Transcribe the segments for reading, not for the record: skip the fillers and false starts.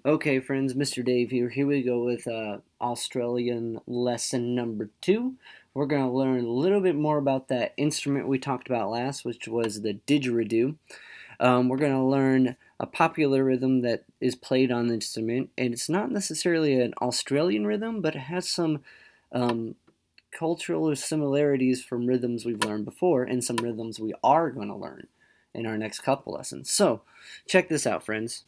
Okay, friends, Mr. Dave here. Here we go with Australian lesson number 2. We're going to learn a little bit more about that instrument we talked about last, which was the didgeridoo. We're going to learn a popular rhythm that is played on the instrument, and it's not necessarily an Australian rhythm, but it has some um, cultural similarities from rhythms we've learned before and some rhythms we are going to learn in our next couple lessons. So, check this out, friends.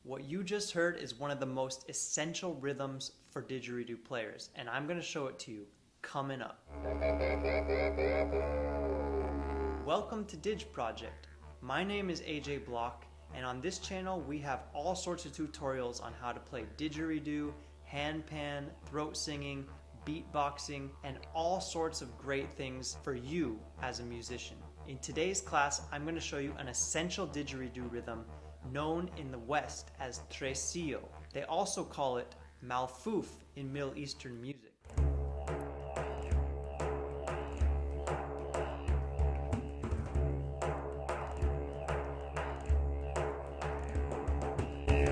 What you just heard is one of the most essential rhythms for didgeridoo players, and I'm going to show it to you coming up. Welcome to Dig Project. My name is AJ Block, and on this channel we have all sorts of tutorials on how to play didgeridoo, handpan, throat singing, beatboxing, and all sorts of great things for you as a musician. In today's class, I'm going to show you an essential didgeridoo rhythm known in the West as tresillo. They also call it malfouf in Middle Eastern music.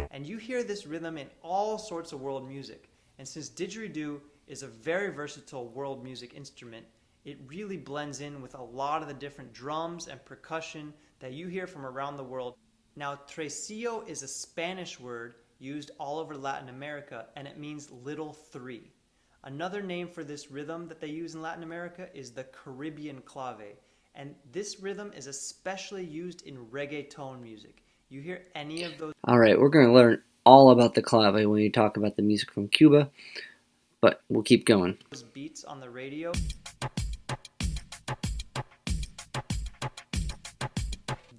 And you hear this rhythm in all sorts of world music. And since didgeridoo is a very versatile world music instrument, it really blends in with a lot of the different drums and percussion that you hear from around the world. Now, tresillo is a Spanish word used all over Latin America, and it means little three. Another name for this rhythm that they use in Latin America is the Caribbean clave, and this rhythm is especially used in reggaeton music. You hear any of those All right, we're going to learn all about the clave when we talk about the music from Cuba, but we'll keep going. beats on the radio,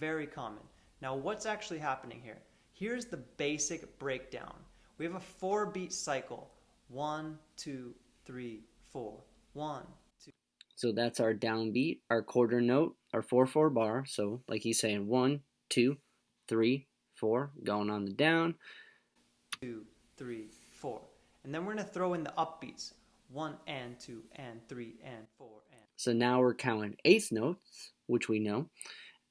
very common. Now, what's actually happening here? Here's the basic breakdown. We have a 4-beat cycle. 1, 2, 3, 4. 1, 2. So that's our downbeat, our quarter note, our 4/4 bar. So, like he's saying, 1, 2, 3, 4, going on the down. 2, 3, 4. And then we're going to throw in the upbeats. 1 and 2 and 3 and 4 and. So now we're counting eighth notes, which we know.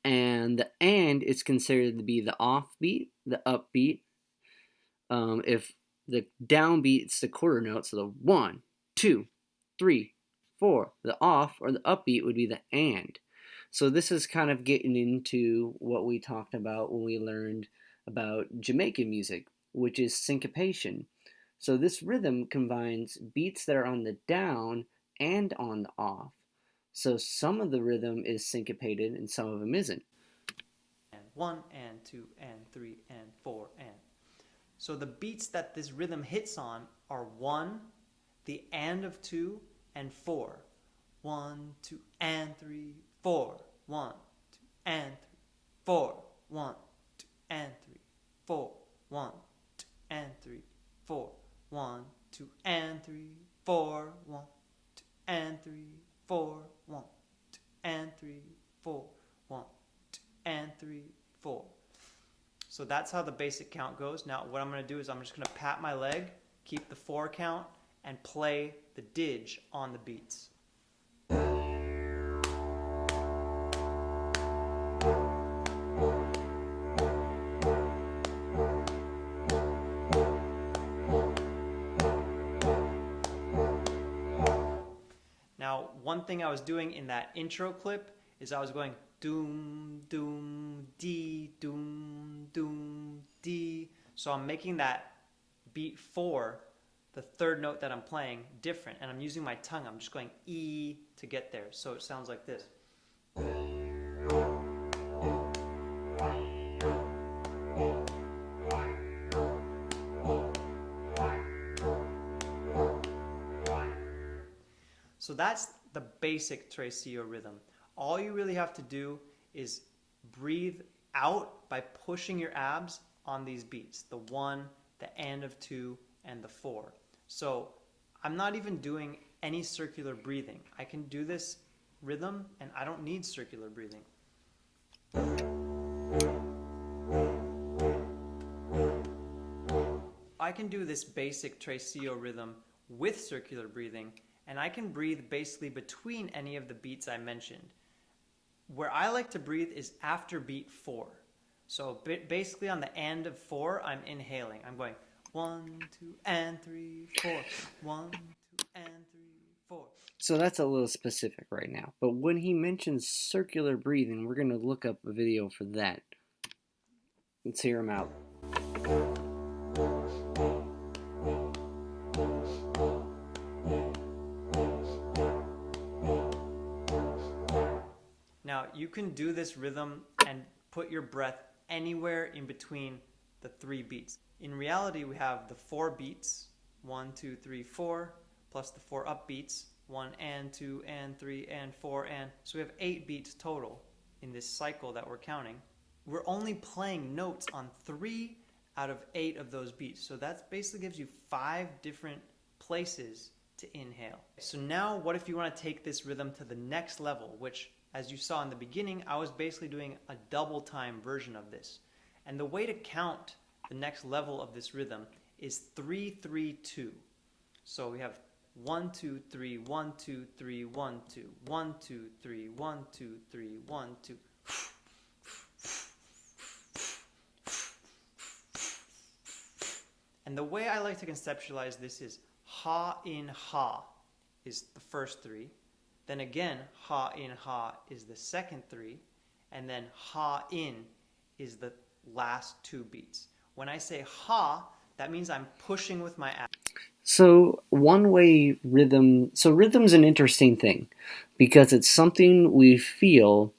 And the and is considered to be the offbeat, the upbeat. If the downbeat's the quarter note, so the 1, 2, 3, 4. The off or the upbeat would be the and. So this is kind of getting into what we talked about when we learned about Jamaican music, which is syncopation. So this rhythm combines beats that are on the down and on the off. So some of the rhythm is syncopated and some of them isn't. And 1 and 2 and 3 and 4 and. So the beats that this rhythm hits on are 1, the and of 2, and 4. 1, 2, and 3, 4. 1, 2, and 3, 4. 1, 2, and 3, 4. 1, 2, and 3, 4. 1, 2, and 3, 4. 1, 2, and 3, 4. 1, 2, and 3, 4. 1, 2, and 3, 4. So that's how the basic count goes. Now what I'm going to do is I'm just going to pat my leg, keep the 4 count, and play the dig on the beats. Now, one thing I was doing in that intro clip is I was going doom, doom, dee, doom, doom, dee. So I'm making that beat 4, the third note that I'm playing, different. And I'm using my tongue. I'm just going E to get there. So it sounds like this. So that's the basic tresillo rhythm. All you really have to do is breathe out by pushing your abs on these beats. The 1, the and of 2, and the 4. So I'm not even doing any circular breathing. I can do this rhythm and I don't need circular breathing. I can do this basic Tresillo rhythm with circular breathing, and I can breathe basically between any of the beats I mentioned. Where I like to breathe is after beat 4. So basically on the end of 4, I'm inhaling. I'm going 1, 2, and 3, 4. 1, 2, and 3, 4. So that's a little specific right now. But when he mentions circular breathing, we're going to look up a video for that. Let's hear him out. Now, you can do this rhythm and put your breath anywhere in between the 3 beats. In reality, we have the 4 beats, 1, 2, 3, 4, plus the 4 up beats, 1 and 2 and 3 and 4 and... So we have 8 beats total in this cycle that we're counting. We're only playing notes on 3 out of 8 of those beats. So that basically gives you 5 different places to inhale. So now what if you want to take this rhythm to the next level, which, as you saw in the beginning, I was basically doing a double time version of this. And the way to count the next level of this rhythm is 3-3-2. So we have 1, 2, 3, 1, 2, 3, 1, 2, 1, 2, 3, 1, 2, 3, 1, 2. And the way I like to conceptualize this is ha in ha is the first 3. Then again, ha in ha is the second 3. And then ha in is the last 2 beats. When I say ha, that means I'm pushing with my abs. So rhythm's an interesting thing because it's something we feel,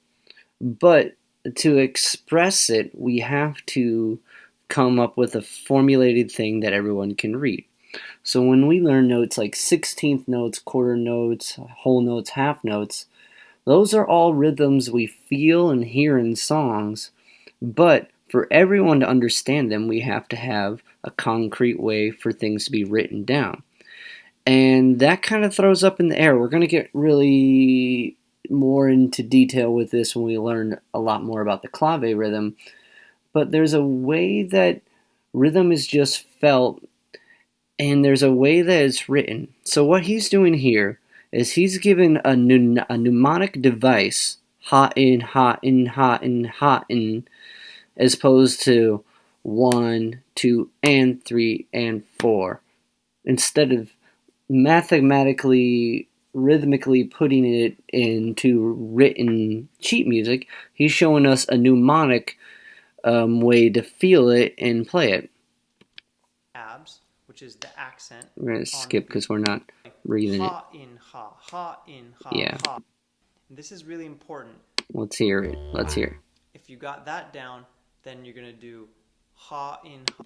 but to express it, we have to come up with a formulated thing that everyone can read. So when we learn notes like 16th notes, quarter notes, whole notes, half notes, those are all rhythms we feel and hear in songs, but for everyone to understand them, we have to have a concrete way for things to be written down. And that kind of throws up in the air. We're going to get really more into detail with this when we learn a lot more about the clave rhythm. But there's a way that rhythm is just felt, and there's a way that it's written. So what he's doing here is he's given a mnemonic device, ha in, ha in, ha in, ha in, as opposed to 1, 2, and 3, and 4. Instead of mathematically, rhythmically putting it into written sheet music, he's showing us a mnemonic way to feel it and play it. Abs, which is the accent. We're going to skip because we're not reading it. Ha in ha, ha in ha, Yeah. ha. And this is really important. Let's hear it. Let's hear it. If you got that down, then you're going to do ha in ha.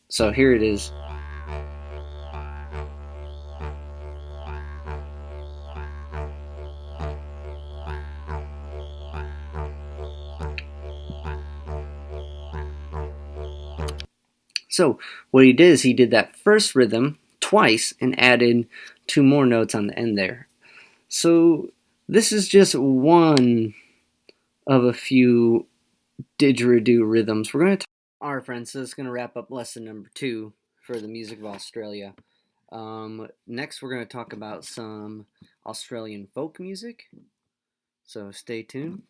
So here it is. So what he did is he did that first rhythm twice and added 2 more notes on the end there. So this is just one of a few didgeridoo rhythms. We're going to Alright friends, so this is going to wrap up lesson number 2 for the music of Australia. Next we're going to talk about some Australian folk music. So stay tuned.